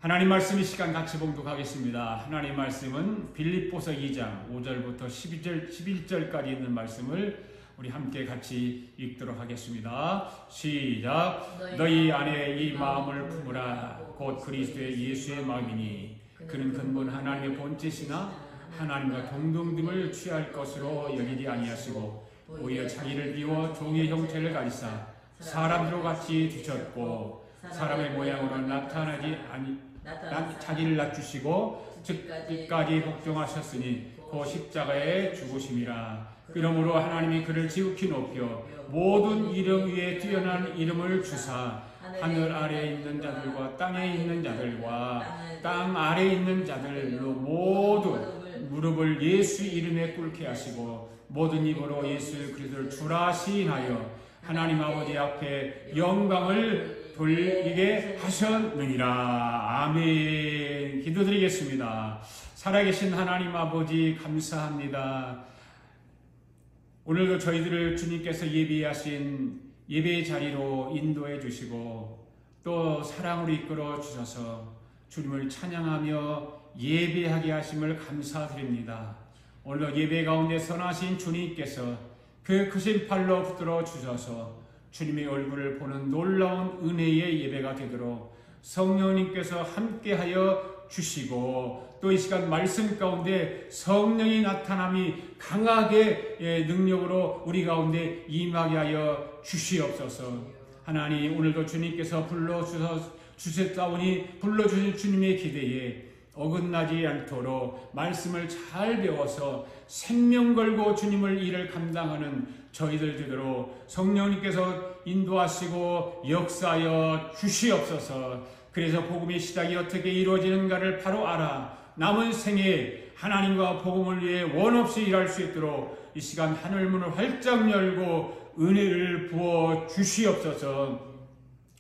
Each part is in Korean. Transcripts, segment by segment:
하나님 말씀 이 시간 같이 봉독하겠습니다. 하나님 말씀은 빌립보서 2장 5절부터 11절까지 있는 말씀을 우리 함께 같이 읽도록 하겠습니다. 시작. 너희 안에 이 마음을 품으라. 곧 그리스도의 예수의 마음이니 그는 근본 하나님의 본체시나 하나님과 동등됨을 취할 것으로 여기지 아니하시고 오히려 자기를 비워 종의 형체를 가지사 사람들과 같이 뒤졌고 사람의 모양으로 나타나지 자기를 낮추시고 즉 끝까지 복종하셨으니 그 십자가에 죽으심이라. 그러므로 하나님이 그를 지극히 높여 모든 이름 위에 뛰어난 이름을 주사 하늘 아래에 있는 자들과 땅에 있는 자들과 땅 아래에 있는 자들로 모두 무릎을 예수 이름에 꿇게 하시고 모든 입으로 예수 그리스도를 주라 시인하여 하나님 아버지 앞에 영광을 돌리게 하셨느니라. 아멘. 기도드리겠습니다. 살아계신 하나님 아버지 감사합니다. 오늘도 저희들을 주님께서 예비하신 예배의 자리로 인도해 주시고 또 사랑으로 이끌어 주셔서 주님을 찬양하며 예배하게 하심을 감사드립니다. 오늘도 예배 가운데 선하신 주님께서 그 크신 팔로 붙들어 주셔서 주님의 얼굴을 보는 놀라운 은혜의 예배가 되도록 성령님께서 함께하여 주시고 또 이 시간 말씀 가운데 성령의 나타남이 강하게 능력으로 우리 가운데 임하게 하여 주시옵소서. 하나님 오늘도 주님께서 불러주셨사오니 불러주신 주님의 기대에 어긋나지 않도록 말씀을 잘 배워서 생명 걸고 주님을 일을 감당하는 저희들 되도록 성령님께서 인도하시고 역사하여 주시옵소서. 그래서 복음의 시작이 어떻게 이루어지는가를 바로 알아 남은 생에 하나님과 복음을 위해 원없이 일할 수 있도록 이 시간 하늘문을 활짝 열고 은혜를 부어 주시옵소서.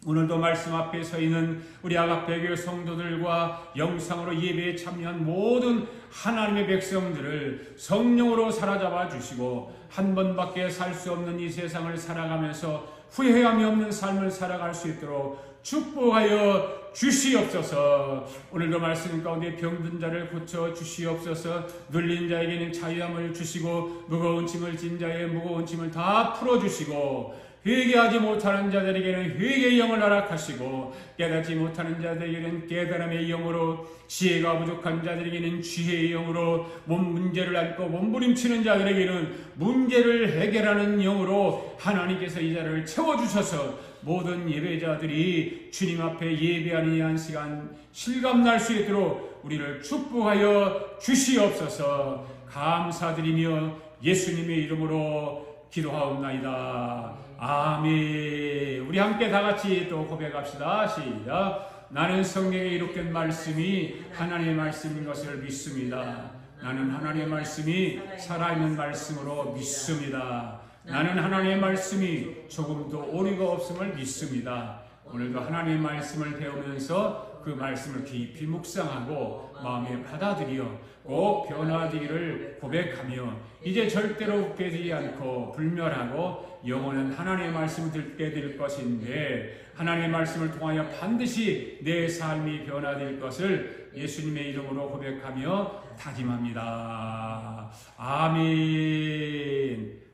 오늘도 말씀 앞에 서 있는 우리 아가페교회 성도들과 영상으로 예배에 참여한 모든 하나님의 백성들을 성령으로 사로잡아 주시고 한 번밖에 살 수 없는 이 세상을 살아가면서 후회함이 없는 삶을 살아갈 수 있도록 축복하여 주시옵소서. 오늘도 말씀 가운데 병든 자를 고쳐 주시옵소서. 눌린 자에게는 자유함을 주시고 무거운 짐을 진 자의 무거운 짐을 다 풀어주시고 회개하지 못하는 자들에게는 회개의 영을 허락하시고 깨닫지 못하는 자들에게는 깨달음의 영으로 지혜가 부족한 자들에게는 지혜의 영으로 문제를 안고 몸부림치는 자들에게는 문제를 해결하는 영으로 하나님께서 이 자를 채워주셔서 모든 예배자들이 주님 앞에 예배하는 이 한 시간 실감날 수 있도록 우리를 축복하여 주시옵소서. 감사드리며 예수님의 이름으로 기도하옵나이다. 아멘. 우리 함께 다 같이 또 고백합시다. 시작. 나는 성경에 기록된 말씀이 하나님의 말씀인 것을 믿습니다. 나는 하나님의 말씀이 살아있는 말씀으로 믿습니다. 나는 하나님의 말씀이 조금도 오류가 없음을 믿습니다. 오늘도 하나님의 말씀을 배우면서 그 말씀을 깊이 묵상하고 마음에 받아들여 꼭 변화되기를 고백하며 이제 절대로 깨지지 않고 불멸하고 영원한 하나님의 말씀을 듣게 될 것인데 하나님의 말씀을 통하여 반드시 내 삶이 변화될 것을 예수님의 이름으로 고백하며 다짐합니다. 아멘.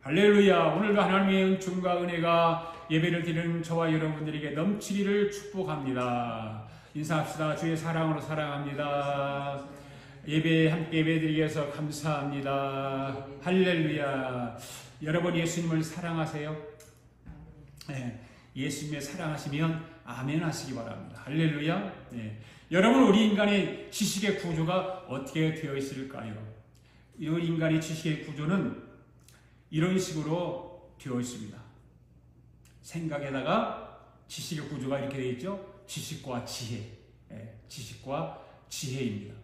할렐루야. 오늘도 하나님의 은총과 은혜가 예배를 드리는 저와 여러분들에게 넘치기를 축복합니다. 인사합시다. 주의 사랑으로 사랑합니다. 함께 예배드리기 위해서 감사합니다. 할렐루야. 여러분 예수님을 사랑하세요? 네, 예수님을 사랑하시면 아멘 하시기 바랍니다. 할렐루야. 네. 여러분 우리 인간의 지식의 구조가 어떻게 되어 있을까요? 이 인간의 지식의 구조는 이런 식으로 되어 있습니다. 생각에다가 지식의 구조가 이렇게 되어 있죠. 지식과 지혜. 지식과 지혜입니다.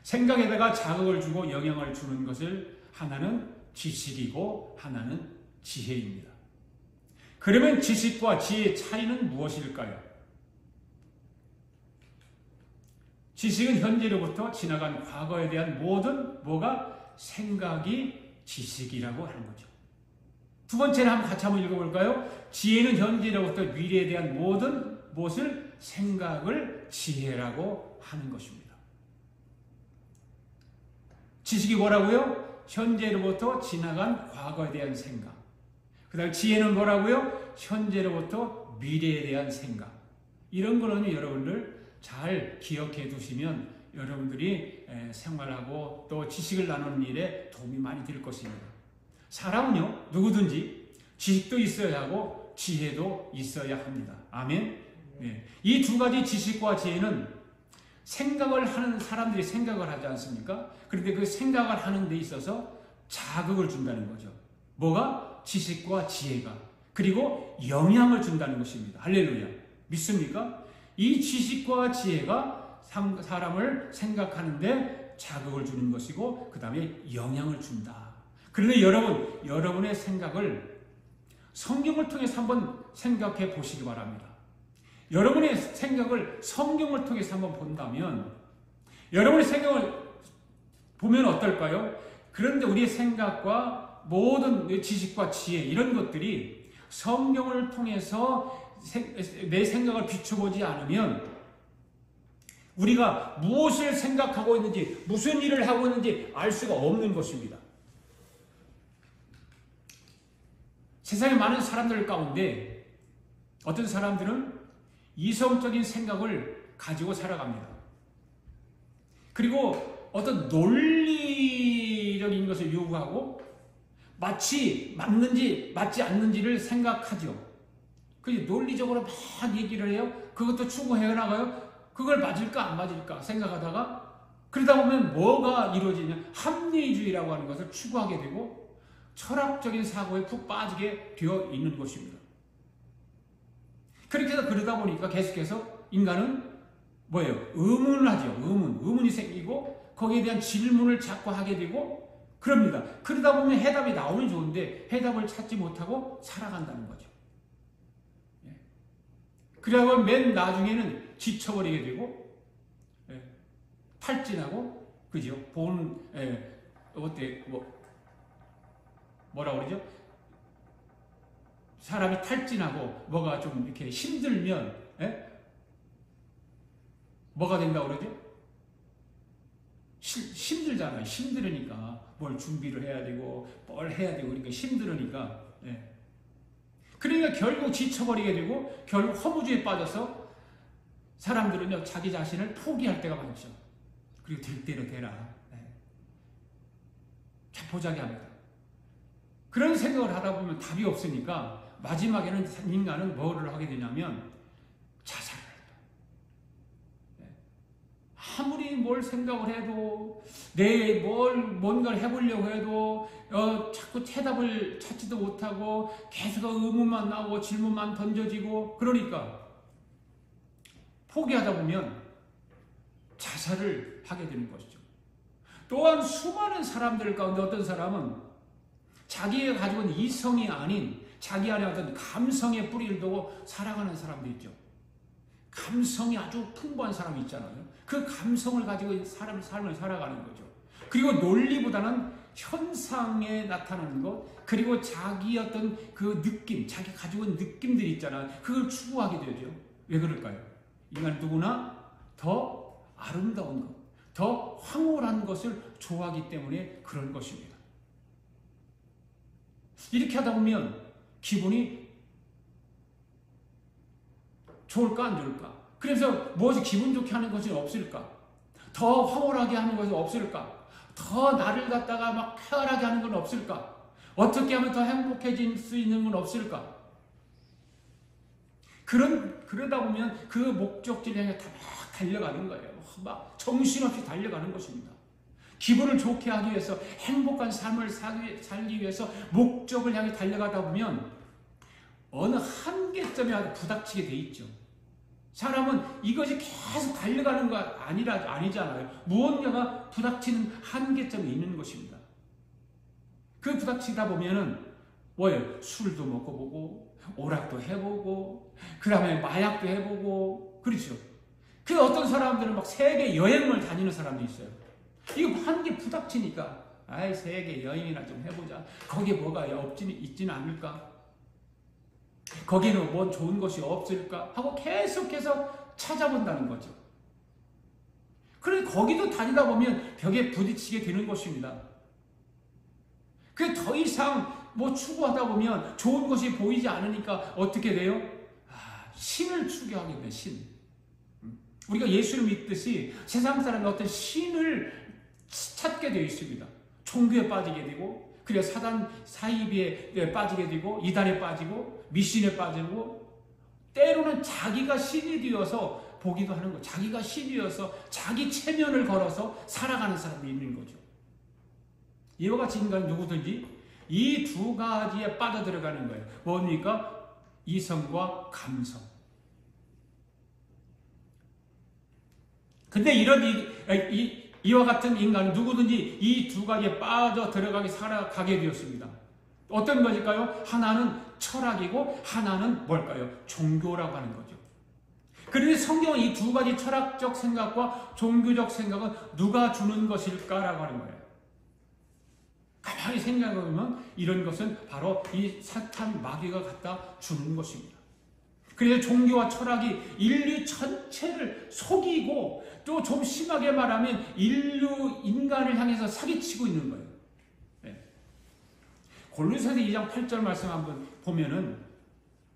생각에다가 자극을 주고 영향을 주는 것을 하나는 지식이고 하나는 지혜입니다. 그러면 지식과 지혜의 차이는 무엇일까요? 지식은 현재로부터 지나간 과거에 대한 모든 생각이 지식이라고 하는 거죠. 두 번째는 같이 한번 읽어볼까요? 지혜는 현재로부터 미래에 대한 모든 생각을 지혜라고 하는 것입니다. 지식이 뭐라고요? 현재로부터 지나간 과거에 대한 생각. 그 다음 지혜는 뭐라고요? 현재로부터 미래에 대한 생각. 이런 거는 여러분들 잘 기억해 두시면 여러분들이 생활하고 또 지식을 나누는 일에 도움이 많이 될 것입니다. 사람은요, 누구든지 지식도 있어야 하고 지혜도 있어야 합니다. 아멘? 네. 이 두 가지 지식과 지혜는 생각을 하는 사람들이 생각을 하지 않습니까? 그런데 그 생각을 하는 데 있어서 자극을 준다는 거죠. 뭐가? 지식과 지혜가. 그리고 영향을 준다는 것입니다. 할렐루야. 믿습니까? 이 지식과 지혜가 사람을 생각하는데 자극을 주는 것이고 그 다음에 영향을 준다. 그런데 여러분의 생각을 성경을 통해서 한번 생각해 보시기 바랍니다. 여러분의 생각을 성경을 통해서 한번 본다면 여러분의 생각을 보면 어떨까요? 그런데 우리의 생각과 모든 지식과 지혜 이런 것들이 성경을 통해서 내 생각을 비춰보지 않으면 우리가 무엇을 생각하고 있는지 무슨 일을 하고 있는지 알 수가 없는 것입니다. 세상에 많은 사람들 가운데 어떤 사람들은 이성적인 생각을 가지고 살아갑니다. 그리고 어떤 논리적인 것을 요구하고 마치 맞는지 맞지 않는지를 생각하죠. 논리적으로 막 얘기를 해요. 그것도 추구해 나가요. 그걸 맞을까 안 맞을까 생각하다가 그러다 보면 뭐가 이루어지냐, 합리주의라고 하는 것을 추구하게 되고 철학적인 사고에 푹 빠지게 되어 있는 것입니다. 그렇게 해서 그러다 보니까 계속해서 인간은 뭐예요? 의문을 하죠. 의문이 생기고 거기에 대한 질문을 자꾸 하게 되고 그럽니다. 그러다 보면 해답이 나오면 좋은데 해답을 찾지 못하고 살아간다는 거죠. 그러다 맨 나중에는 지쳐버리게 되고 탈진하고 그죠? 뭐라 그러죠? 사람이 탈진하고 뭐가 좀 이렇게 힘들면 뭐가 된다고 그러죠? 힘들잖아요. 힘들으니까 뭘 준비를 해야 되고 뭘 해야 되고 그러니까 힘들으니까 그러니까 결국 지쳐버리게 되고 결국 허무주의에 빠져서 사람들은요 자기 자신을 포기할 때가 많죠. 그리고 될 대로 되라. 자포자기합니다. 그런 생각을 하다 보면 답이 없으니까 마지막에는 인간은 뭐를 하게 되냐면 자살을 합니다. 아무리 뭘 생각을 해도 뭔가를 해보려고 해도 자꾸 해답을 찾지도 못하고 계속 의문만 나오고 질문만 던져지고 그러니까 포기하다 보면 자살을 하게 되는 것이죠. 또한 수많은 사람들 가운데 어떤 사람은 자기가 가지고 있는 이성이 아닌 자기 안에 어떤 감성의 뿌리를 두고 살아가는 사람도 있죠. 감성이 아주 풍부한 사람이 있잖아요. 그 감성을 가지고 삶을 살아가는 거죠. 그리고 논리보다는 현상에 나타나는 것, 그리고 자기 어떤 그 느낌, 자기 가지고 있는 느낌들이 있잖아요. 그걸 추구하게 되죠. 왜 그럴까요? 인간 누구나 더 아름다운 것, 더 황홀한 것을 좋아하기 때문에 그런 것입니다. 이렇게 하다 보면 기분이 좋을까 안 좋을까? 그래서 무엇이 기분 좋게 하는 것이 없을까? 더 황홀하게 하는 것이 없을까? 더 나를 갖다가 막 쾌활하게 하는 건 없을까? 어떻게 하면 더 행복해질 수 있는 건 없을까? 그러다 보면 그 목적지를 향해 다 막 달려가는 거예요. 막 정신없이 달려가는 것입니다. 기분을 좋게 하기 위해서 행복한 삶을 살기 위해서 목적을 향해 달려가다 보면 어느 한계점에 부닥치게 돼 있죠. 사람은 이것이 계속 달려가는 거 아니잖아요. 무언가가 부닥치는 한계점이 있는 것입니다. 그 부닥치다 보면은 뭐예요? 술도 먹고 보고 오락도 해보고 그 다음에 마약도 해보고 그렇죠. 그 어떤 사람들은 막 세계 여행을 다니는 사람도 있어요. 이거 한계 부닥치니까 세계 여행이나 좀 해보자. 거기에 뭐가 있지는 않을까? 거기는 뭔 좋은 것이 없을까? 하고 계속해서 찾아본다는 거죠. 그래 거기도 다니다 보면 벽에 부딪히게 되는 것입니다. 그 더 이상 뭐 추구하다 보면 좋은 것이 보이지 않으니까 어떻게 돼요? 신을 추구하게 돼, 신. 우리가 예수를 믿듯이 세상 사람이 어떤 신을 찾게 되어 있습니다. 종교에 빠지게 되고, 그리고 사단 사이비에 빠지게 되고, 이단에 빠지고, 미신에 빠지고, 때로는 자기가 신이 되어서 보기도 하는 거. 자기가 신이 되어서 자기 체면을 걸어서 살아가는 사람이 있는 거죠. 이와 같이 인간 누구든지 이 두 가지에 빠져들어가는 거예요. 뭡니까? 이성과 감성. 근데 이와 같은 인간은 누구든지 이 두 가지에 빠져 들어가게 살아가게 되었습니다. 어떤 것일까요? 하나는 철학이고 하나는 뭘까요? 종교라고 하는 거죠. 그런데 성경은 이 두 가지 철학적 생각과 종교적 생각은 누가 주는 것일까라고 하는 거예요. 가만히 생각해보면 이런 것은 바로 이 사탄 마귀가 갖다 주는 것입니다. 그래서 종교와 철학이 인류 전체를 속이고 또 좀 심하게 말하면 인간을 향해서 사기치고 있는 거예요. 네. 골로새서 2장 8절 말씀 한번 보면은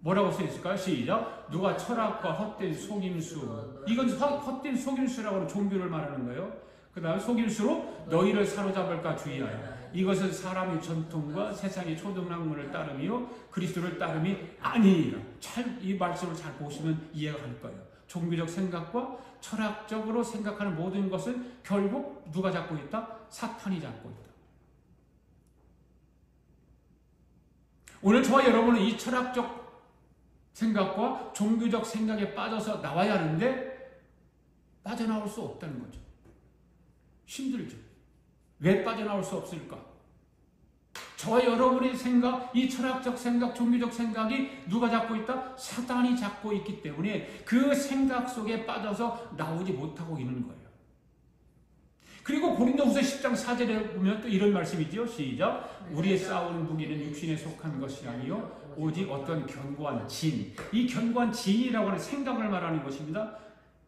뭐라고 써 있을까요? 시작. 누가 철학과 헛된 속임수. 이건 헛된 속임수라고 하는 종교를 말하는 거예요. 그 다음 속임수로 너희를 사로잡을까 주의하여. 이것은 사람의 전통과 세상의 초등학문을 따르며 그리스도를 따름이 아니니라. 이 말씀을 잘 보시면 이해가 갈 거예요. 종교적 생각과 철학적으로 생각하는 모든 것은 결국 누가 잡고 있다? 사탄이 잡고 있다. 오늘 저와 여러분은 이 철학적 생각과 종교적 생각에 빠져서 나와야 하는데 빠져나올 수 없다는 거죠. 힘들죠. 왜 빠져나올 수 없을까? 저와 여러분의 생각, 이 철학적 생각, 종교적 생각이 누가 잡고 있다? 사탄이 잡고 있기 때문에 그 생각 속에 빠져서 나오지 못하고 있는 거예요. 그리고 고린도후서 10장 4절에 보면 또 이런 말씀이죠. 시작. 우리의 싸우는 무기는 육신에 속한 것이 아니요 오직 어떤 견고한 진. 이 견고한 진이라고 하는 생각을 말하는 것입니다.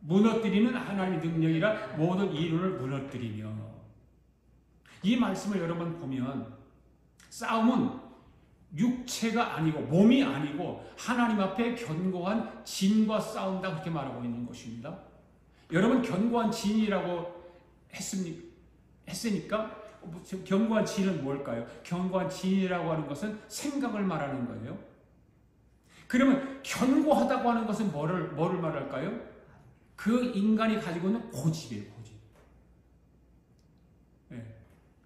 무너뜨리는 하나님의 능력이라 모든 이론을 무너뜨리며. 이 말씀을 여러분 보면 싸움은 육체가 아니고 몸이 아니고 하나님 앞에 견고한 진과 싸운다 그렇게 말하고 있는 것입니다. 여러분 견고한 진이라고 했으니까 견고한 진은 뭘까요? 견고한 진이라고 하는 것은 생각을 말하는 거예요. 그러면 견고하다고 하는 것은 뭐를 말할까요? 그 인간이 가지고 있는 고집이에요. 고집. 네.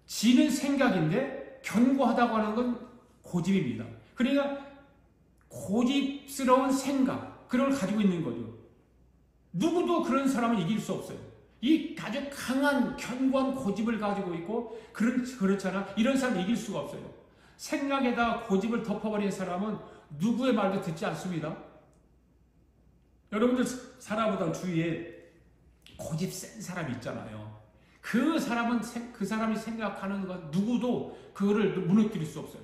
진은 생각인데 견고하다고 하는 건 고집입니다. 그러니까 고집스러운 생각, 그걸 가지고 있는 거죠. 누구도 그런 사람을 이길 수 없어요. 이 아주 강한 견고한 고집을 가지고 있고 그렇잖아. 이런 사람 이길 수가 없어요. 생각에다 고집을 덮어버린 사람은 누구의 말도 듣지 않습니다. 여러분들 살아보던 주위에 고집 센 사람 있잖아요. 그 사람이 생각하는 것 누구도 그거를 무너뜨릴 수 없어요.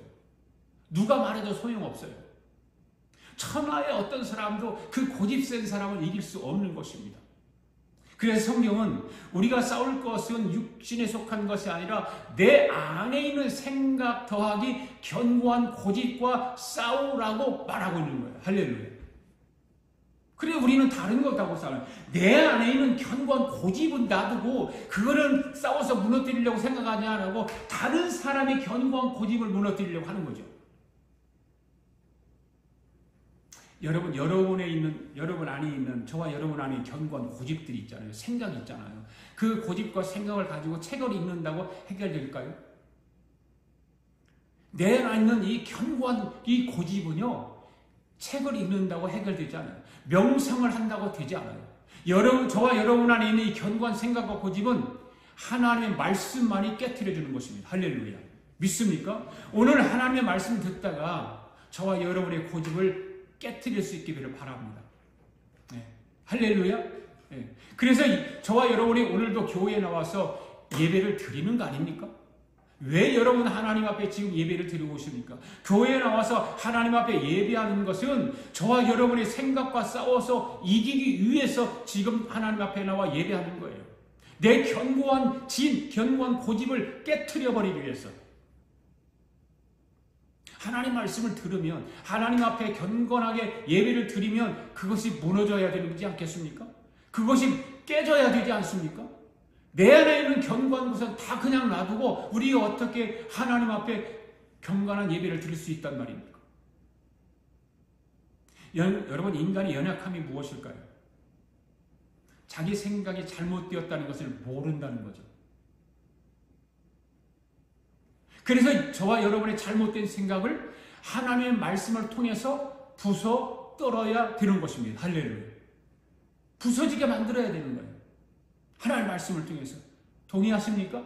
누가 말해도 소용없어요. 천하의 어떤 사람도 그 고집 센 사람을 이길 수 없는 것입니다. 그래서 성경은 우리가 싸울 것은 육신에 속한 것이 아니라 내 안에 있는 생각 더하기 견고한 고집과 싸우라고 말하고 있는 거예요. 할렐루야. 그래 우리는 다른 것하고 싸워요. 내 안에 있는 견고한 고집은 놔두고 그거를 싸워서 무너뜨리려고 생각하지 않고 다른 사람의 견고한 고집을 무너뜨리려고 하는 거죠. 여러분 안에 있는 저와 여러분 안에 견고한 고집들이 있잖아요. 생각이 있잖아요. 그 고집과 생각을 가지고 책을 읽는다고 해결될까요? 내 안에 있는 이 견고한 이 고집은요. 책을 읽는다고 해결되지 않아요. 명상을 한다고 되지 않아요. 저와 여러분 안에 있는 이 견고한 생각과 고집은 하나님의 말씀만이 깨트려주는 것입니다. 할렐루야. 믿습니까? 오늘 하나님의 말씀 듣다가 저와 여러분의 고집을 깨트릴 수 있기를 바랍니다. 네. 할렐루야. 네. 그래서 저와 여러분이 오늘도 교회에 나와서 예배를 드리는 거 아닙니까? 왜 여러분 하나님 앞에 지금 예배를 드리고 오십니까? 교회에 나와서 하나님 앞에 예배하는 것은 저와 여러분의 생각과 싸워서 이기기 위해서 지금 하나님 앞에 나와 예배하는 거예요. 내 견고한 견고한 고집을 깨트려 버리기 위해서. 하나님 말씀을 들으면, 하나님 앞에 경건하게 예배를 드리면 그것이 무너져야 되지 않겠습니까? 그것이 깨져야 되지 않습니까? 내 안에 있는 견고한 것은 다 그냥 놔두고 우리 어떻게 하나님 앞에 경건한 예배를 드릴 수 있단 말입니까? 여러분, 인간의 연약함이 무엇일까요? 자기 생각이 잘못되었다는 것을 모른다는 거죠. 그래서 저와 여러분의 잘못된 생각을 하나님의 말씀을 통해서 부숴 떨어야 되는 것입니다. 할렐루야. 부서지게 만들어야 되는 거예요. 하나님의 말씀을 통해서. 동의하십니까?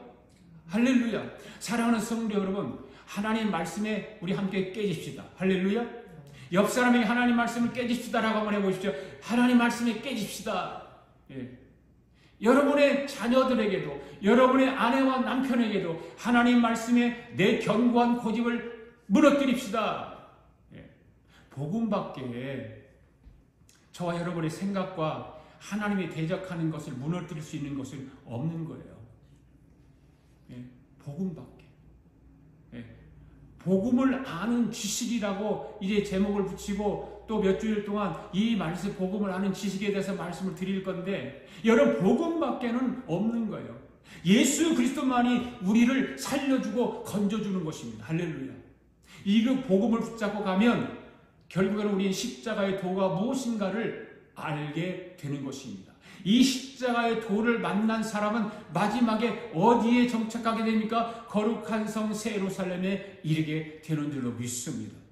할렐루야. 사랑하는 성도 여러분, 하나님 말씀에 우리 함께 깨집시다. 할렐루야. 옆 사람에게 하나님 말씀을 깨집시다라고 한번 해보십시오. 하나님 말씀에 깨집시다. 예. 여러분의 자녀들에게도, 여러분의 아내와 남편에게도 하나님 말씀에 내 견고한 고집을 무너뜨립시다. 예. 복음밖에 저와 여러분의 생각과 하나님이 대적하는 것을 무너뜨릴 수 있는 것은 없는 거예요. 예. 복음밖에. 예. 복음을 아는 지식이라고 이제 제목을 붙이고 또 몇 주일 동안 이 말씀, 복음을 아는 지식에 대해서 말씀을 드릴 건데, 여러분, 복음밖에는 없는 거예요. 예수 그리스도만이 우리를 살려주고 건져주는 것입니다. 할렐루야. 이 복음을 붙잡고 가면 결국에는 우리는 십자가의 도가 무엇인가를 알게 되는 것입니다. 이 십자가의 도를 만난 사람은 마지막에 어디에 정착하게 됩니까? 거룩한 성 새 예루살렘에 이르게 되는 줄로 믿습니다.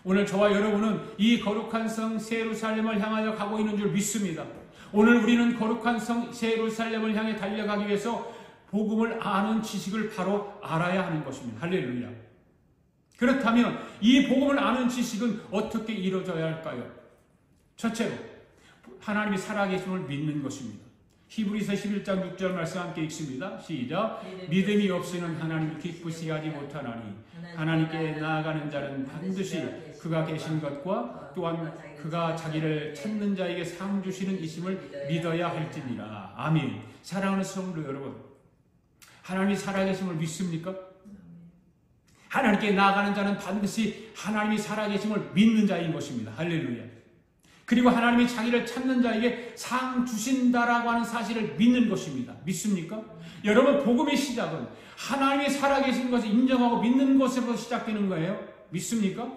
오늘 저와 여러분은 이 거룩한 성 새 예루살렘을 향하여 가고 있는 줄 믿습니다. 오늘 우리는 거룩한 성 새 예루살렘을 향해 달려가기 위해서 복음을 아는 지식을 바로 알아야 하는 것입니다. 할렐루야. 그렇다면 이 복음을 아는 지식은 어떻게 이루어져야 할까요? 첫째로 하나님이 살아계심을 믿는 것입니다. 히브리서 11장 6절 말씀 함께 읽습니다. 시작. 믿음이 없이는 하나님을 기쁘시게 하지 못하나니 하나님께 나아가는 자는 반드시 그가 계신 것과 또한 그가 자기를 찾는 자에게 상 주시는 이심을 믿어야 할지니라. 아멘. 사랑하는 성도 여러분, 하나님이 살아계심을 믿습니까? 하나님께 나아가는 자는 반드시 하나님이 살아계심을 믿는 자인 것입니다. 할렐루야. 그리고 하나님이 자기를 찾는 자에게 상 주신다라고 하는 사실을 믿는 것입니다. 믿습니까? 여러분, 복음의 시작은 하나님이 살아계신 것을 인정하고 믿는 것에서 시작되는 거예요. 믿습니까?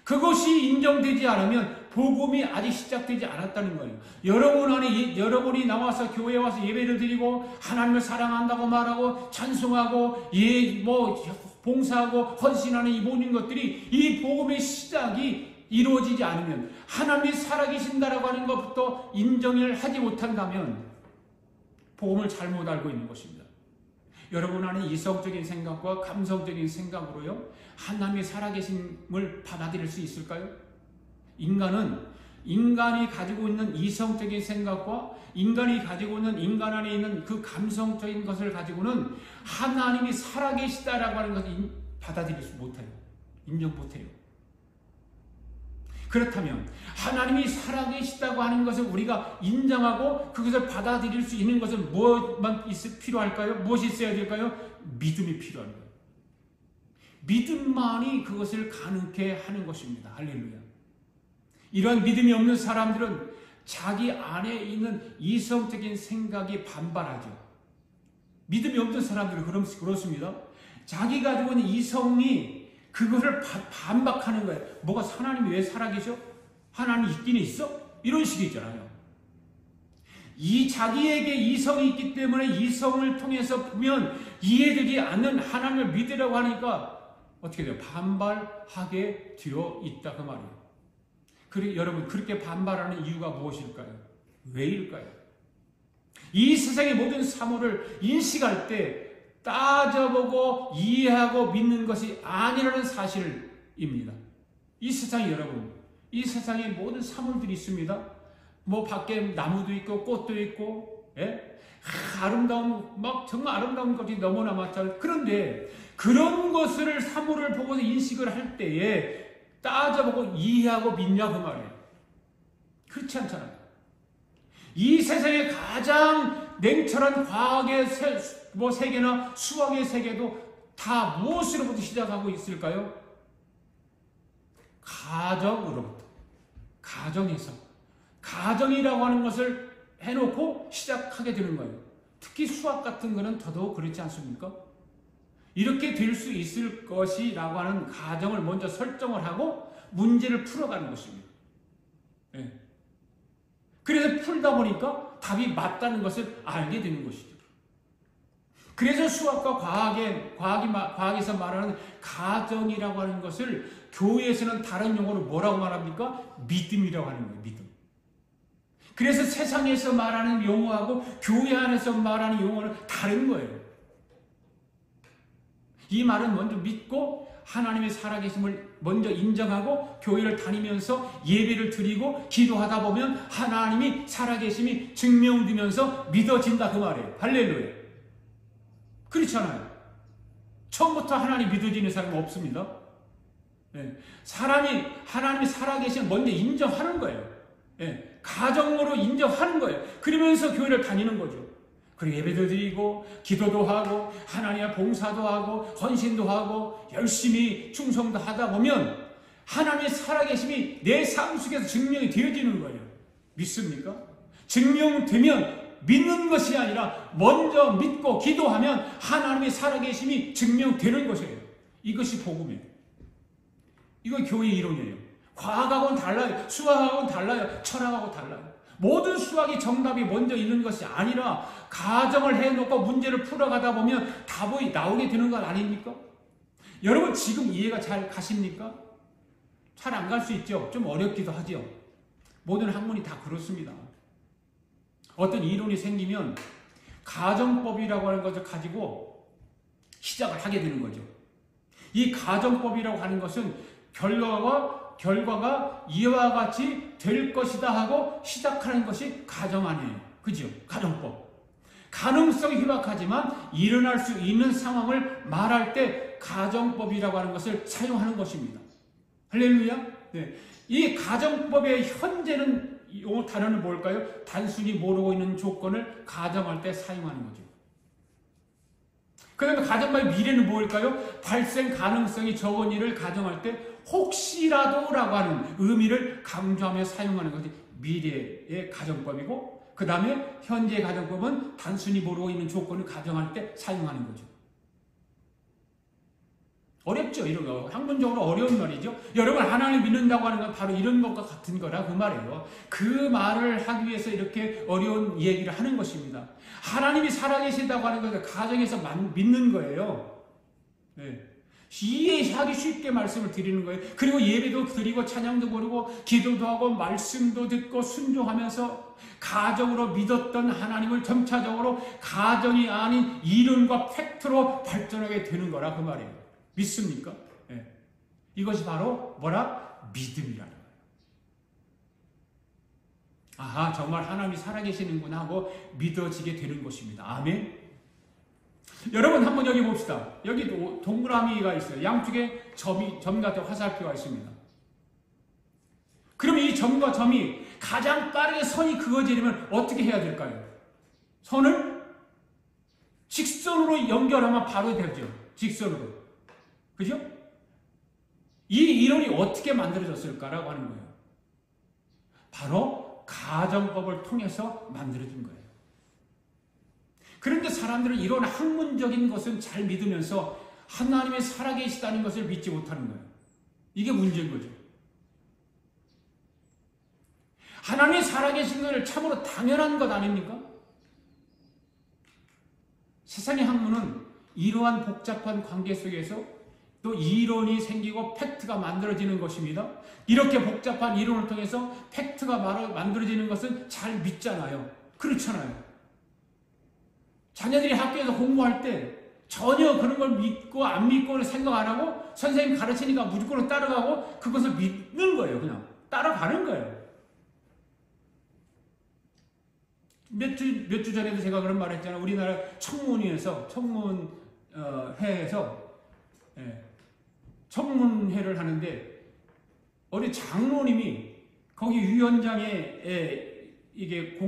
그것이 인정되지 않으면 복음이 아직 시작되지 않았다는 거예요. 여러분이 나와서 교회에 와서 예배를 드리고 하나님을 사랑한다고 말하고 찬송하고 봉사하고 헌신하는 이 모든 것들이 이 복음의 시작이 이루어지지 않으면, 하나님이 살아계신다라고 하는 것부터 인정을 하지 못한다면 복음을 잘못 알고 있는 것입니다. 여러분 안에 이성적인 생각과 감성적인 생각으로요 하나님이 살아계심을 받아들일 수 있을까요? 인간이 가지고 있는 이성적인 생각과 인간이 가지고 있는 인간 안에 있는 그 감성적인 것을 가지고는 하나님이 살아계시다라고 하는 것을 받아들일 수 못해요. 인정 못해요. 그렇다면 하나님이 살아계시다고 하는 것을 우리가 인정하고 그것을 받아들일 수 있는 것은 무엇만 필요할까요? 무엇이 있어야 될까요? 믿음이 필요한 거예요. 믿음만이 그것을 가능케 하는 것입니다. 할렐루야. 이러한 믿음이 없는 사람들은 자기 안에 있는 이성적인 생각이 반발하죠. 믿음이 없는 사람들은 그렇습니다. 자기 가지고 있는 이성이 그것을 반박하는 거예요. 뭐가 하나님이 왜 살아계셔? 하나님이 있긴 있어? 이런 식이잖아요. 이 자기에게 이성이 있기 때문에 이성을 통해서 보면 이해되지 않는 하나님을 믿으라고 하니까 어떻게 돼요? 반발하게 되어 있다 그 말이에요. 그리고 여러분, 그렇게 반발하는 이유가 무엇일까요? 왜일까요? 이 세상의 모든 사물을 인식할 때 따져보고 이해하고 믿는 것이 아니라는 사실입니다. 이 세상에 여러분, 이 세상에 모든 사물들이 있습니다. 밖에 나무도 있고 꽃도 있고, 예? 정말 아름다운 것이 너무나 많잖아요. 그런데 그런 것을 사물을 보고서 인식을 할 때에 따져보고 이해하고 믿냐 그 말이에요. 그렇지 않잖아요. 이 세상에 가장 냉철한 과학의 세계나 수학의 세계도 다 무엇으로부터 시작하고 있을까요? 가정으로부터. 가정에서. 가정이라고 하는 것을 해놓고 시작하게 되는 거예요. 특히 수학 같은 거는 더더욱 그렇지 않습니까? 이렇게 될 수 있을 것이라고 하는 가정을 먼저 설정을 하고 문제를 풀어가는 것입니다. 네. 그래서 풀다 보니까 답이 맞다는 것을 알게 되는 것이죠. 그래서 수학과 과학에서 말하는 가정이라고 하는 것을 교회에서는 다른 용어로 뭐라고 말합니까? 믿음이라고 하는 거예요. 믿음. 그래서 세상에서 말하는 용어하고 교회 안에서 말하는 용어는 다른 거예요. 이 말은 먼저 믿고 하나님의 살아계심을 먼저 인정하고 교회를 다니면서 예배를 드리고 기도하다 보면 하나님이 살아계심이 증명되면서 믿어진다 그 말이에요. 할렐루야. 그렇잖아요. 처음부터 하나님 믿어지는 사람은 없습니다. 네. 하나님이 살아계심을 먼저 인정하는 거예요. 네. 가정으로 인정하는 거예요. 그러면서 교회를 다니는 거죠. 그리고 예배도 드리고 기도도 하고 하나님의 봉사도 하고 헌신도 하고 열심히 충성도 하다 보면 하나님의 살아계심이 내 삶 속에서 증명이 되어지는 거예요. 믿습니까? 증명되면 믿는 것이 아니라 먼저 믿고 기도하면 하나님의 살아계심이 증명되는 것이에요. 이것이 복음이에요. 이건 교회의 이론이에요. 과학하고는 달라요. 수학하고는 달라요. 철학하고 달라요. 모든 수학이 정답이 먼저 있는 것이 아니라 가정을 해놓고 문제를 풀어가다 보면 답이 나오게 되는 것 아닙니까? 여러분 지금 이해가 잘 가십니까? 잘 안 갈 수 있죠. 좀 어렵기도 하죠. 모든 학문이 다 그렇습니다. 어떤 이론이 생기면 가정법이라고 하는 것을 가지고 시작을 하게 되는 거죠. 이 가정법이라고 하는 것은 결과가 이와 같이 될 것이다 하고 시작하는 것이 가정 아니에요. 그죠? 가정법. 가능성이 희박하지만 일어날 수 있는 상황을 말할 때 가정법이라고 하는 것을 사용하는 것입니다. 할렐루야? 네. 이 가정법의 현재는 이 단어는 뭘까요? 단순히 모르고 있는 조건을 가정할 때 사용하는 거죠. 그 다음에 가정법의 미래는 뭘까요? 발생 가능성이 적은 일을 가정할 때 혹시라도라고 하는 의미를 강조하며 사용하는 것이 미래의 가정법이고 그 다음에 현재의 가정법은 단순히 모르고 있는 조건을 가정할 때 사용하는 거죠. 어렵죠? 이런 거. 학문적으로 어려운 말이죠. 여러분 하나님 믿는다고 하는 건 바로 이런 것과 같은 거라 그 말이에요. 그 말을 하기 위해서 이렇게 어려운 얘기를 하는 것입니다. 하나님이 살아계신다고 하는 것을 가정에서 믿는 거예요. 네. 이해하기 쉽게 말씀을 드리는 거예요. 그리고 예배도 드리고 찬양도 부르고 기도도 하고 말씀도 듣고 순종하면서 가정으로 믿었던 하나님을 점차적으로 가정이 아닌 이론과 팩트로 발전하게 되는 거라 그 말이에요. 믿습니까? 네. 이것이 바로 뭐라? 믿음이라는 거예요. 아하, 정말 하나님이 살아계시는구나 하고 믿어지게 되는 것입니다. 아멘. 여러분 한번 여기 봅시다. 여기 동그라미가 있어요. 양쪽에 점 같은 화살표가 있습니다. 그럼 이 점과 점이 가장 빠르게 선이 그어지려면 어떻게 해야 될까요? 선을 직선으로 연결하면 바로 되죠. 직선으로. 그죠? 이 이론이 어떻게 만들어졌을까라고 하는 거예요. 바로 가정법을 통해서 만들어진 거예요. 그런데 사람들은 이런 학문적인 것은 잘 믿으면서 하나님의 살아계시다는 것을 믿지 못하는 거예요. 이게 문제인 거죠. 하나님이 살아계신 것을 참으로 당연한 것 아닙니까? 세상의 학문은 이러한 복잡한 관계 속에서 또 이론이 생기고 팩트가 만들어지는 것입니다. 이렇게 복잡한 이론을 통해서 팩트가 만들어지는 것은 잘 믿잖아요. 그렇잖아요. 자녀들이 학교에서 공부할 때 전혀 그런 걸 믿고 안 믿고는 생각 안 하고 선생님 가르치니까 무조건 따라가고 그것을 믿는 거예요. 그냥 따라가는 거예요. 몇 주 전에도 제가 그런 말 했잖아요. 우리나라 청문회에서 청문회를 하는데 어디 장로님이 거기 위원장의 이게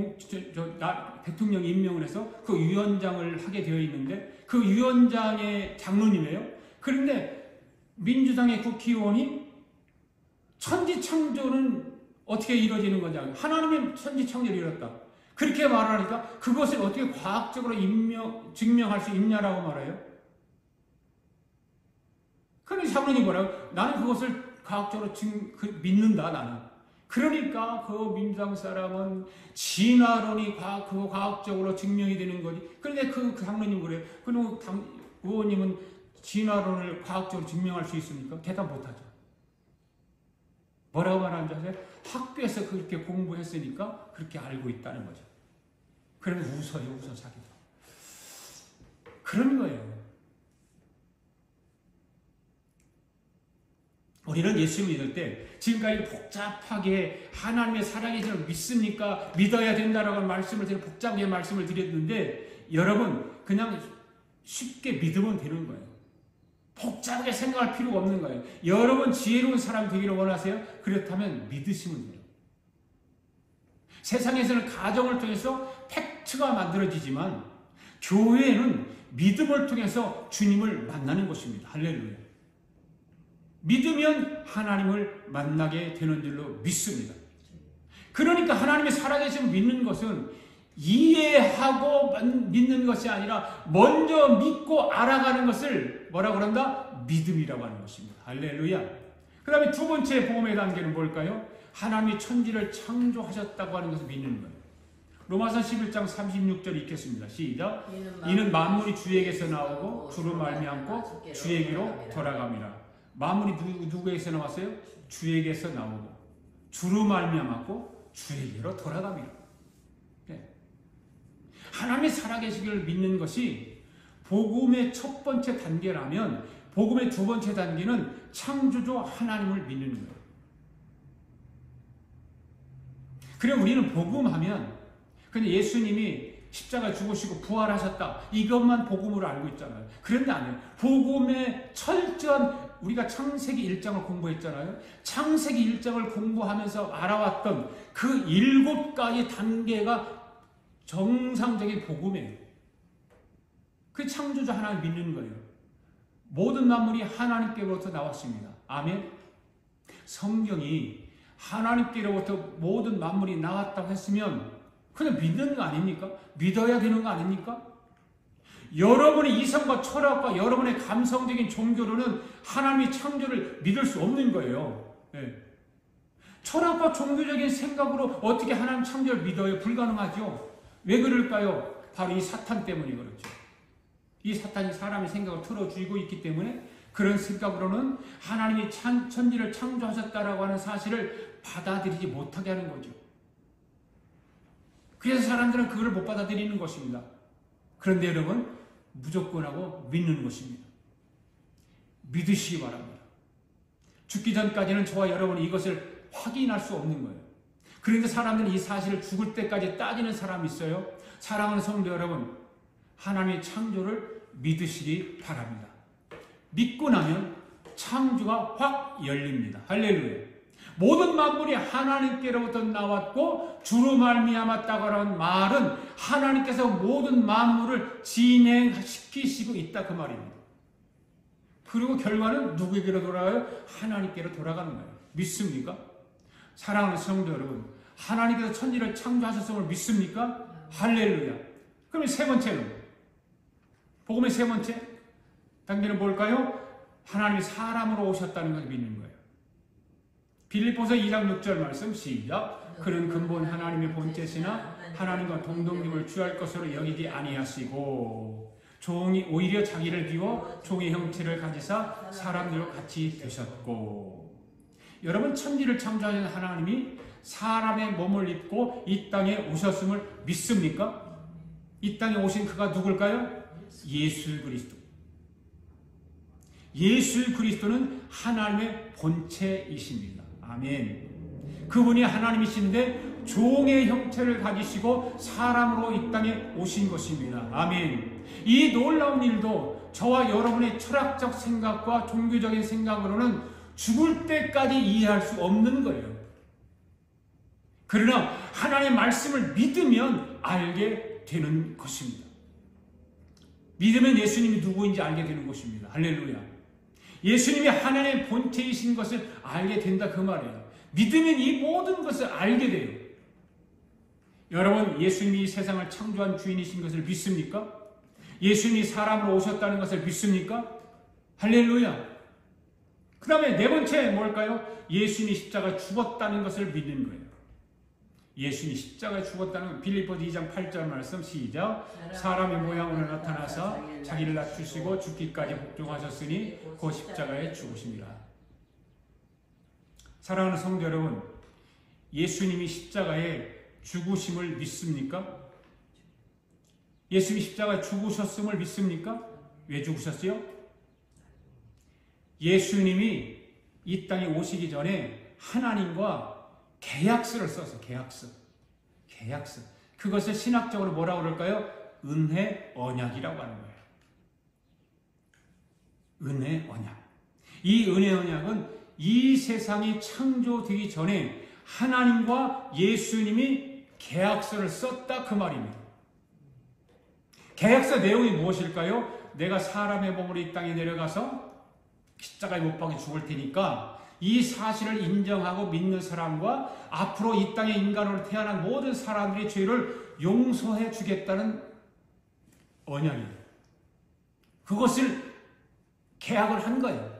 대통령 임명을 해서 그 위원장을 하게 되어 있는데 그 위원장의 장로님이에요. 그런데 민주당의 국회의원이 천지창조는 어떻게 이루어지는 거냐. 하나님의 천지창조를 이뤘다. 그렇게 말하니까 그것을 어떻게 과학적으로 증명할 수 있냐라고 말해요. 그런데 장로님이 뭐라고? 나는 그것을 과학적으로 믿는다, 나는. 그러니까 그 민주당 사람은 진화론이 과학적으로 증명이 되는 거지. 그런데 그 장로님 그래요. 그럼 의원님은 진화론을 과학적으로 증명할 수 있습니까? 대답 못하죠. 뭐라고 말하는지 아세요? 학교에서 그렇게 공부했으니까 그렇게 알고 있다는 거죠. 그러면 웃어요, 웃어 자기도. 그런 거예요. 우리는 예수 믿을 때 지금까지 복잡하게 하나님의 살아계심을 믿습니까? 믿어야 된다라고 말씀을 드리고 복잡하게 말씀을 드렸는데 여러분 그냥 쉽게 믿으면 되는 거예요. 복잡하게 생각할 필요가 없는 거예요. 여러분 지혜로운 사람이 되기를 원하세요? 그렇다면 믿으시면 돼요. 세상에서는 가정을 통해서 팩트가 만들어지지만 교회는 믿음을 통해서 주님을 만나는 것입니다. 할렐루야. 믿으면 하나님을 만나게 되는 줄로 믿습니다. 그러니까 하나님의 살아계심을 믿는 것은 이해하고 믿는 것이 아니라 먼저 믿고 알아가는 것을 뭐라고 그런다? 믿음이라고 하는 것입니다. 할렐루야. 그 다음에 두 번째 복음의 단계는 뭘까요? 하나님이 천지를 창조하셨다고 하는 것을 믿는 거예요. 로마서 11장 36절 읽겠습니다. 시작. 이는 만물이 주에게서 나오고 주로 말미암고 주에게로 돌아갑니다. 만물이 누구에게서 나왔어요? 주에게서 나오고 주로 말미암았고 주에게로 돌아갑니다. 네. 하나님의 살아계시기를 믿는 것이 복음의 첫 번째 단계라면 복음의 두 번째 단계는 창조주 하나님을 믿는 거예요. 그래 우리는 복음하면 근데 예수님이 십자가 죽으시고 부활하셨다. 이것만 복음으로 알고 있잖아요. 그런데 아니에요. 복음의 철저한 우리가 창세기 1장을 공부했잖아요. 창세기 1장을 공부하면서 알아왔던 그 7가지 단계가 정상적인 복음이에요. 그 창조주 하나님 믿는 거예요. 모든 만물이 하나님께로부터 나왔습니다. 아멘. 성경이 하나님께로부터 모든 만물이 나왔다고 했으면 그냥 믿는 거 아닙니까? 믿어야 되는 거 아닙니까? 여러분의 이성과 철학과 여러분의 감성적인 종교로는 하나님의 창조를 믿을 수 없는 거예요. 네. 철학과 종교적인 생각으로 어떻게 하나님 창조를 믿어요? 불가능하죠. 왜 그럴까요? 바로 이 사탄 때문에 그렇죠. 이 사탄이 사람의 생각을 틀어주고 있기 때문에 그런 생각으로는 하나님이 천지를 창조하셨다라고 하는 사실을 받아들이지 못하게 하는 거죠. 그래서 사람들은 그걸 못 받아들이는 것입니다. 그런데 여러분 무조건 하고 믿는 것입니다. 믿으시기 바랍니다. 죽기 전까지는 저와 여러분이 이것을 확인할 수 없는 거예요. 그런데 사람들은 이 사실을 죽을 때까지 따지는 사람이 있어요. 사랑하는 성도 여러분, 하나님의 창조를 믿으시기 바랍니다. 믿고 나면 창조가 확 열립니다. 할렐루야. 모든 만물이 하나님께로부터 나왔고 주로 말미암았다고 하는 말은 하나님께서 모든 만물을 진행시키시고 있다 그 말입니다. 그리고 결과는 누구에게로 돌아가요? 하나님께로 돌아가는 거예요. 믿습니까? 사랑하는 성도 여러분, 하나님께서 천지를 창조하셨음을 믿습니까? 할렐루야. 그러면 세 번째는 복음의 세 번째 단계는 뭘까요? 하나님이 사람으로 오셨다는 것을 믿는 거예요. 빌립보서 2장 6절 말씀 시작. 그는 근본 하나님의 본체시나 하나님과 동등됨을 취할 것으로 여기지 아니하시고 종이 오히려 자기를 비워 종의 형체를 가지사 사람들과 같이 되셨고. 여러분 천지를 창조하신 하나님이 사람의 몸을 입고 이 땅에 오셨음을 믿습니까? 이 땅에 오신 그가 누굴까요? 예수 그리스도. 예수 그리스도는 하나님의 본체이십니다. 아멘. 그분이 하나님이신데 종의 형체를 가지시고 사람으로 이 땅에 오신 것입니다. 아멘. 이 놀라운 일도 저와 여러분의 철학적 생각과 종교적인 생각으로는 죽을 때까지 이해할 수 없는 거예요. 그러나 하나님의 말씀을 믿으면 알게 되는 것입니다. 믿으면 예수님이 누구인지 알게 되는 것입니다. 할렐루야. 예수님이 하나님의 본체이신 것을 알게 된다 그 말이에요. 믿으면 이 모든 것을 알게 돼요. 여러분, 예수님이 이 세상을 창조한 주인이신 것을 믿습니까? 예수님이 사람으로 오셨다는 것을 믿습니까? 할렐루야. 그 다음에 네 번째 뭘까요? 예수님이 십자가에 죽었다는 것을 믿는 거예요. 예수님이 십자가에 죽었다는 건 빌립보서 2장 8절 말씀 시작. 사람의 모양으로 나타나서 자기를 낮추시고 죽기까지 복종하셨으니 그 십자가에 죽으십니다. 사랑하는 성도 여러분, 예수님이 십자가에 죽으심을 믿습니까? 예수님이 십자가에 죽으셨음을 믿습니까? 왜 죽으셨어요? 예수님이 이 땅에 오시기 전에 하나님과 계약서를 써서 계약서. 그것을 신학적으로 뭐라고 그럴까요? 은혜 언약이라고 하는 거예요. 은혜 언약. 이 은혜 언약은 이 세상이 창조되기 전에 하나님과 예수님이 계약서를 썼다 그 말입니다. 계약서 내용이 무엇일까요? 내가 사람의 몸으로 이 땅에 내려가서 십자가에 못 박혀 죽을 테니까 이 사실을 인정하고 믿는 사람과 앞으로 이 땅에 인간으로 태어난 모든 사람들의 죄를 용서해 주겠다는 언약이에요. 그것을 계약을 한 거예요.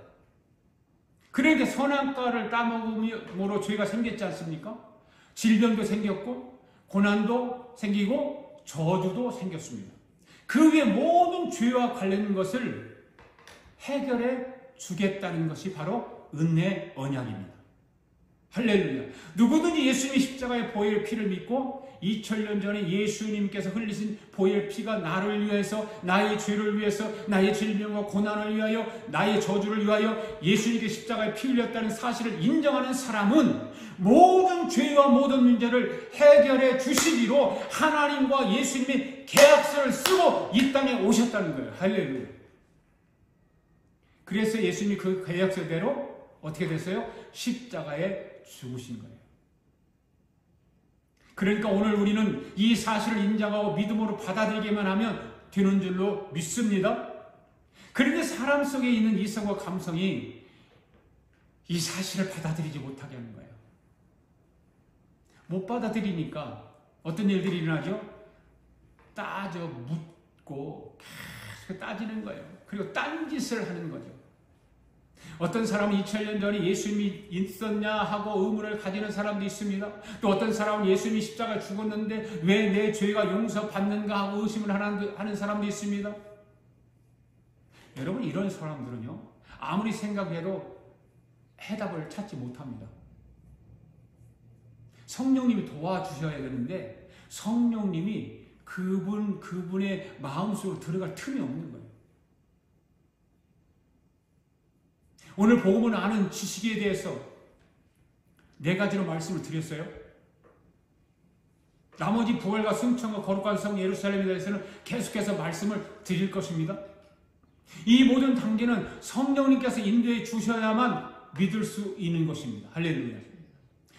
그러니까 선악과를 따먹음으로 죄가 생겼지 않습니까? 질병도 생겼고 고난도 생기고 저주도 생겼습니다. 그 위에 모든 죄와 관련된 것을 해결해 주겠다는 것이 바로 은혜 언약입니다. 할렐루야. 누구든지 예수님이 십자가의 보혈 피를 믿고 2000년 전에 예수님께서 흘리신 보혈 피가 나를 위해서, 나의 죄를 위해서, 나의 질병과 고난을 위하여, 나의 저주를 위하여 예수님께 십자가에 피 흘렸다는 사실을 인정하는 사람은 모든 죄와 모든 문제를 해결해 주시기로 하나님과 예수님이 계약서를 쓰고 이 땅에 오셨다는 거예요. 할렐루야. 그래서 예수님이 그 계약서대로 어떻게 됐어요? 십자가에 죽으신 거예요. 그러니까 오늘 우리는 이 사실을 인정하고 믿음으로 받아들이기만 하면 되는 줄로 믿습니다. 그런데 사람 속에 있는 이성과 감성이 이 사실을 받아들이지 못하게 하는 거예요. 못 받아들이니까 어떤 일들이 일어나죠? 따져 묻고 계속 따지는 거예요. 그리고 딴짓을 하는 거죠. 어떤 사람은 2000년 전에 예수님이 있었냐 하고 의문을 가지는 사람도 있습니다. 또 어떤 사람은 예수님이 십자가에 죽었는데 왜 내 죄가 용서받는가 하고 의심을 하는 사람도 있습니다. 여러분, 이런 사람들은요, 아무리 생각해도 해답을 찾지 못합니다. 성령님이 도와주셔야 되는데 성령님이 그분의 마음속으로 들어갈 틈이 없는 거예요. 오늘 복음을 아는 지식에 대해서 네 가지로 말씀을 드렸어요. 나머지 부활과 승천과 거룩한 성 예루살렘에 대해서는 계속해서 말씀을 드릴 것입니다. 이 모든 단계는 성령님께서 인도해 주셔야만 믿을 수 있는 것입니다. 할렐루야.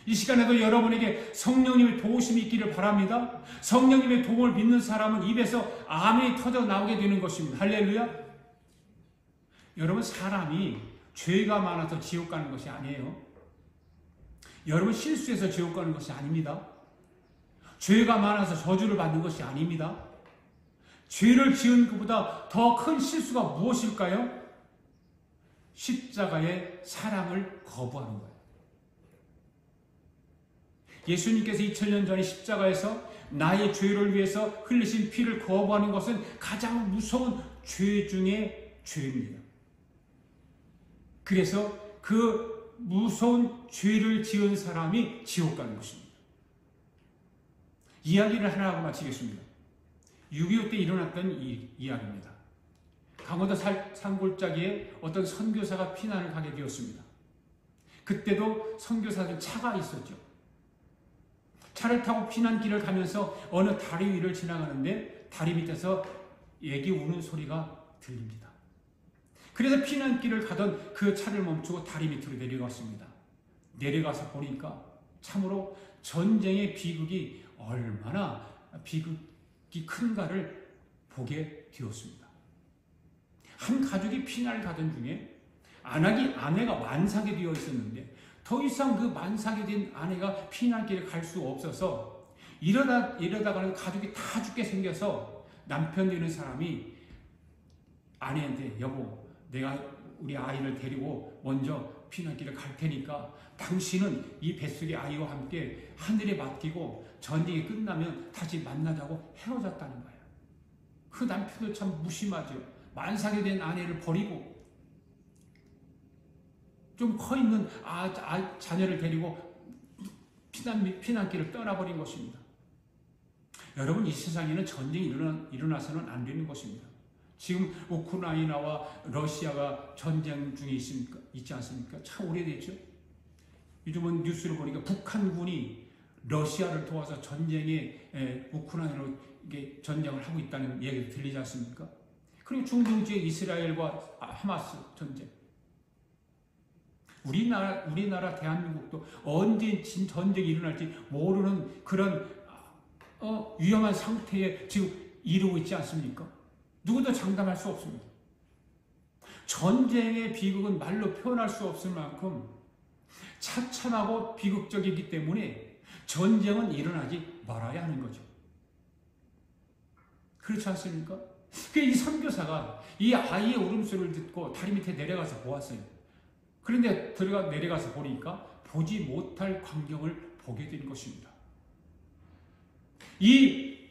이 시간에도 여러분에게 성령님의 도우심이 있기를 바랍니다. 성령님의 도움을 믿는 사람은 입에서 아멘이 터져 나오게 되는 것입니다. 할렐루야. 여러분, 사람이 죄가 많아서 지옥 가는 것이 아니에요. 여러분, 실수해서 지옥 가는 것이 아닙니다. 죄가 많아서 저주를 받는 것이 아닙니다. 죄를 지은 것보다 더 큰 실수가 무엇일까요? 십자가의 사랑을 거부하는 거예요. 예수님께서 2000년 전에 십자가에서 나의 죄를 위해서 흘리신 피를 거부하는 것은 가장 무서운 죄 중에 죄입니다. 그래서 그 무서운 죄를 지은 사람이 지옥 가는 것입니다. 이야기를 하나 하고 마치겠습니다. 6.25 때 일어났던 이야기입니다. 강원도 산골짜기에 어떤 선교사가 피난을 가게 되었습니다. 그때도 선교사들 차가 있었죠. 차를 타고 피난길을 가면서 어느 다리 위를 지나가는데 다리 밑에서 애기 우는 소리가 들립니다. 그래서 피난길을 가던 그 차를 멈추고 다리 밑으로 내려갔습니다. 내려가서 보니까 참으로 전쟁의 비극이 얼마나 비극이 큰가를 보게 되었습니다. 한 가족이 피난을 가던 중에 아내가 만삭이 되어 있었는데 더 이상 그 만삭이 된 아내가 피난길에 갈 수 없어서 이러다가는 가족이 다 죽게 생겨서 남편 되는 사람이 아내한테 여보, 내가 우리 아이를 데리고 먼저 피난길을 갈 테니까 당신은 이 뱃속의 아이와 함께 하늘에 맡기고 전쟁이 끝나면 다시 만나자고 헤어졌다는 거예요. 그 남편도 참 무심하죠. 만삭이 된 아내를 버리고 좀 커 있는 자녀를 데리고 피난길을 떠나버린 것입니다. 여러분, 이 세상에는 전쟁이 일어나서는 안 되는 것입니다. 지금 우크라이나와 러시아가 전쟁 중에 있지 않습니까? 참 오래됐죠. 요즘은 뉴스를 보니까 북한군이 러시아를 도와서 우크라이나로 전쟁을 하고 있다는 얘기도 들리지 않습니까? 그리고 중동 지역 이스라엘과 하마스 전쟁. 우리나라 대한민국도 언제 전쟁이 일어날지 모르는 그런 위험한 상태에 지금 이르고 있지 않습니까? 누구도 장담할 수 없습니다. 전쟁의 비극은 말로 표현할 수 없을 만큼 처참하고 비극적이기 때문에 전쟁은 일어나지 말아야 하는 거죠. 그렇지 않습니까? 이 선교사가 이 아이의 울음소리를 듣고 다리 밑에 내려가서 보았어요. 그런데 내려가서 보니까 보지 못할 광경을 보게 된 것입니다. 이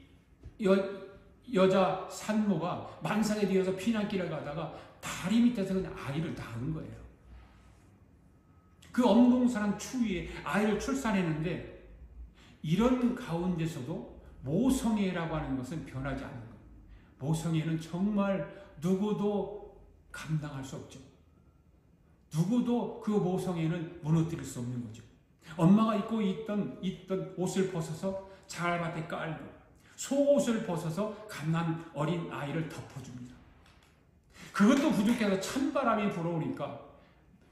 여자 산모가 만삭에 되어서 피난길을 가다가 다리 밑에서 그냥 아이를 낳은 거예요. 그 엄동설한 추위에 아이를 출산했는데 이런 가운데서도 모성애라고 하는 것은 변하지 않는 거예요. 모성애는 정말 누구도 감당할 수 없죠. 누구도 그 모성애는 무너뜨릴 수 없는 거죠. 엄마가 입고 있던 옷을 벗어서 자갈밭에 깔고 속옷을 벗어서 갓난 어린 아이를 덮어줍니다. 그것도 부족해서 찬바람이 불어오니까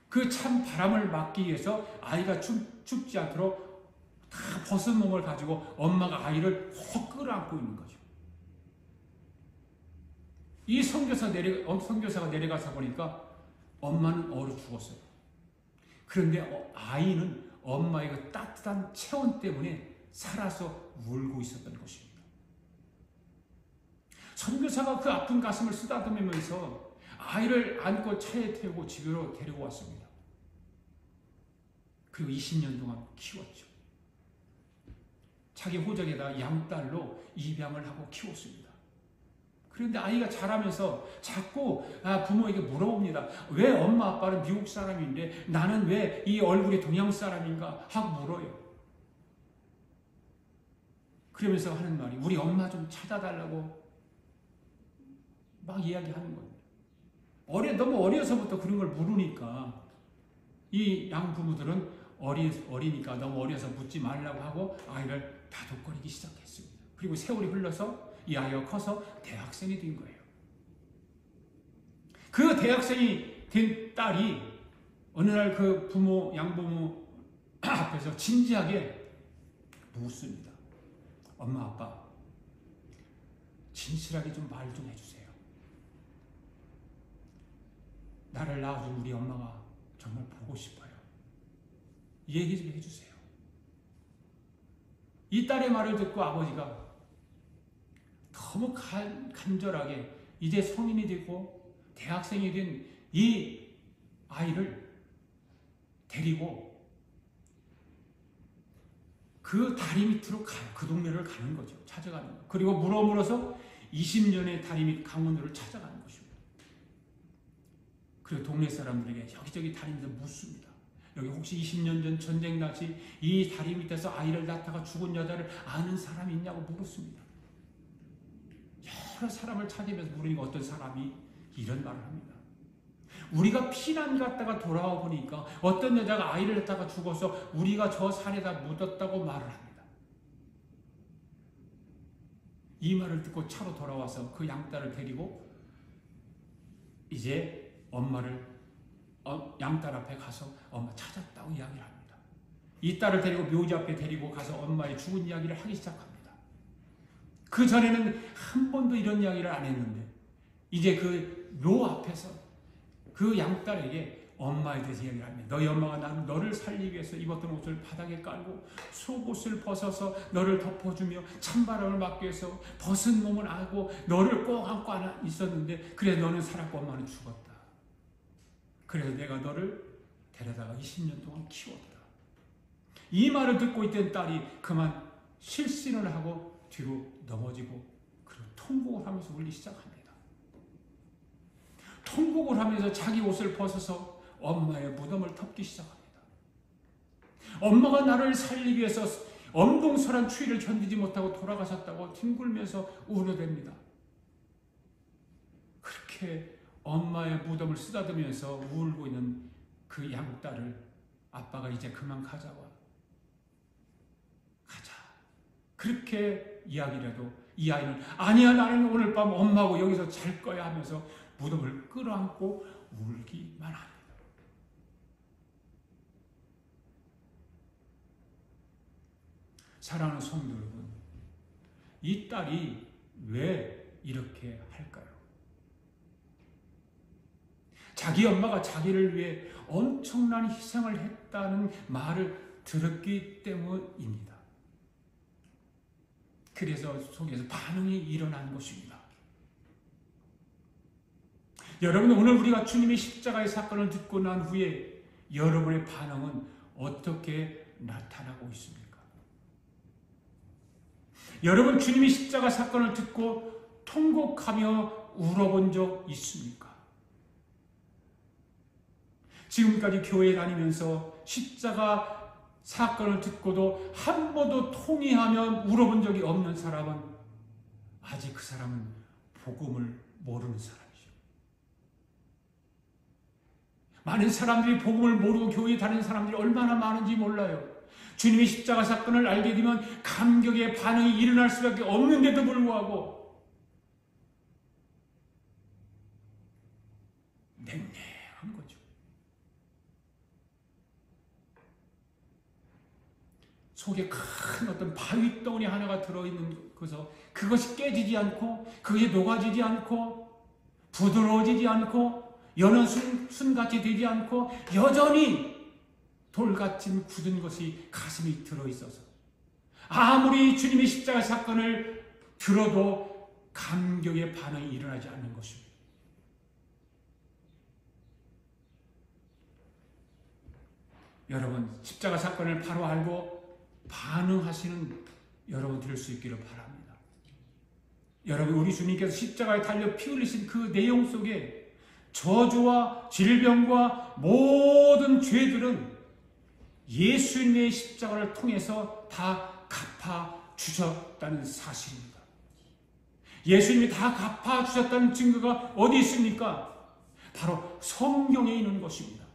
그 찬바람을 막기 위해서 아이가 춥지 않도록 다 벗은 몸을 가지고 엄마가 아이를 훅 끌어안고 있는 거죠. 이 선교사가 내려가서 보니까 엄마는 얼어 죽었어요. 그런데 아이는 엄마의 그 따뜻한 체온 때문에 살아서 울고 있었던 것입니다. 선교사가 그 아픈 가슴을 쓰다듬으면서 아이를 안고 차에 태우고 집으로 데리고 왔습니다. 그리고 20년 동안 키웠죠. 자기 호적에다 양딸로 입양을 하고 키웠습니다. 그런데 아이가 자라면서 자꾸 부모에게 물어봅니다. 왜 엄마 아빠는 미국 사람인데 나는 왜 이 얼굴이 동양 사람인가 하고 물어요. 그러면서 하는 말이 우리 엄마 좀 찾아달라고 막 이야기하는 거예요. 너무 어려서부터 그런 걸 물으니까 이 양부모들은 어리니까 너무 어려서 묻지 말라고 하고 아이를 다독거리기 시작했습니다. 그리고 세월이 흘러서 이 아이가 커서 대학생이 된 거예요. 그 대학생이 된 딸이 어느 날 그 양부모 앞에서 진지하게 묻습니다. 엄마, 아빠, 진실하게 좀 말 좀 해주세요. 나를 낳아준 우리 엄마가 정말 보고 싶어요. 얘기 좀 해주세요. 이 딸의 말을 듣고 아버지가 너무 간절하게 이제 성인이 되고 대학생이 된 이 아이를 데리고 그 다리 밑으로 가요. 그 동네를 가는 거죠. 찾아가는 거예요. 그리고 물어서 20년의 다리 밑 강원도를 찾아가는 것입니다. 그리고 동네 사람들에게 여기저기 다니면서 묻습니다. 여기 혹시 20년 전 전쟁 당시 이 다리 밑에서 아이를 낳다가 죽은 여자를 아는 사람이 있냐고 물었습니다. 여러 사람을 찾으면서 물으니까 어떤 사람이 이런 말을 합니다. 우리가 피난 갔다가 돌아와 보니까 어떤 여자가 아이를 낳다가 죽어서 우리가 저 산에다 묻었다고 말을 합니다. 이 말을 듣고 차로 돌아와서 그 양딸을 데리고 이제 양딸 앞에 가서 엄마 찾았다고 이야기를 합니다. 이 딸을 데리고 묘지 앞에 데리고 가서 엄마의 죽은 이야기를 하기 시작합니다. 그 전에는 한 번도 이런 이야기를 안 했는데 이제 그 묘 앞에서 그 양딸에게 엄마에 대해서 이야기를 합니다. 너희 엄마가 나는 너를 살리기 위해서 입었던 옷을 바닥에 깔고 속옷을 벗어서 너를 덮어주며 찬바람을 막기 위해서 벗은 몸을 안고 너를 꼭 안고 있었는데 그래 너는 살았고 엄마는 죽었다. 그래서 내가 너를 데려다가 20년 동안 키웠다. 이 말을 듣고 있던 딸이 그만 실신을 하고 뒤로 넘어지고 그리고 통곡을 하면서 울기 시작합니다. 통곡을 하면서 자기 옷을 벗어서 엄마의 무덤을 덮기 시작합니다. 엄마가 나를 살리기 위해서 엄동설한 추위를 견디지 못하고 돌아가셨다고 뒹굴면서 울어댑니다. 그렇게 엄마의 무덤을 쓰다듬으면서 울고 있는 그 양딸을 아빠가 이제 그만 가자. 그렇게 이야기라도 이 아이는 아니야 나는 오늘 밤 엄마하고 여기서 잘 거야 하면서 무덤을 끌어안고 울기만 합니다. 사랑하는 성도 여러분, 이 딸이 왜 이렇게 할까요? 자기 엄마가 자기를 위해 엄청난 희생을 했다는 말을 들었기 때문입니다. 그래서 속에서 반응이 일어난 것입니다. 여러분, 오늘 우리가 주님의 십자가의 사건을 듣고 난 후에 여러분의 반응은 어떻게 나타나고 있습니까? 여러분, 주님의 십자가 사건을 듣고 통곡하며 울어본 적 있습니까? 지금까지 교회 다니면서 십자가 사건을 듣고도 한 번도 통회하며 울어본 적이 없는 사람은 아직 그 사람은 복음을 모르는 사람이죠. 많은 사람들이 복음을 모르고 교회에 다니는 사람들이 얼마나 많은지 몰라요. 주님의 십자가 사건을 알게 되면 감격의 반응이 일어날 수밖에 없는데도 불구하고 냉랭한 거죠. 속에 큰 어떤 바위 덩어리 하나가 들어있는 것에서 그것이 깨지지 않고 그것이 녹아지지 않고 부드러워지지 않고 여는 순같이 되지 않고 여전히 돌같이 굳은 것이 가슴이 들어있어서 아무리 주님의 십자가 사건을 들어도 감격의 반응이 일어나지 않는 것입니다. 여러분, 십자가 사건을 바로 알고 반응하시는 여러분 될 수 있기를 바랍니다. 여러분, 우리 주님께서 십자가에 달려 피 흘리신 그 내용 속에 저주와 질병과 모든 죄들은 예수님의 십자가를 통해서 다 갚아주셨다는 사실입니다. 예수님이 다 갚아주셨다는 증거가 어디 있습니까? 바로 성경에 있는 것입니다.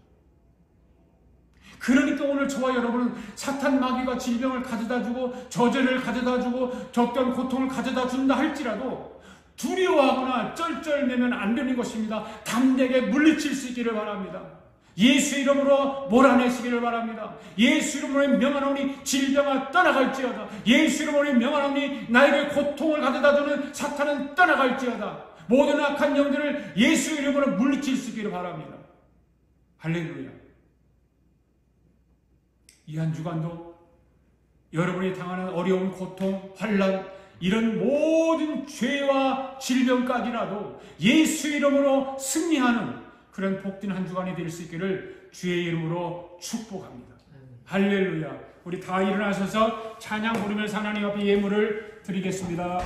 그러니까 오늘 저와 여러분은 사탄 마귀가 질병을 가져다주고 저주를 가져다주고 적던 고통을 가져다준다 할지라도 두려워하거나 쩔쩔매면 안 되는 것입니다. 담대하게 물리칠 수 있기를 바랍니다. 예수 이름으로 몰아내시기를 바랍니다. 예수 이름으로 명하노니 질병아 떠나갈지어다. 예수 이름으로 명하노니 나에게 고통을 가져다주는 사탄은 떠나갈지어다. 모든 악한 영들을 예수 이름으로 물리칠 수 있기를 바랍니다. 할렐루야. 이 한 주간도 여러분이 당하는 어려운 고통, 환난, 이런 모든 죄와 질병까지라도 예수 이름으로 승리하는 그런 복된 한 주간이 될 수 있기를 주의 이름으로 축복합니다. 할렐루야. 우리 다 일어나셔서 찬양 부르면서 하나님 앞에 예물을 드리겠습니다.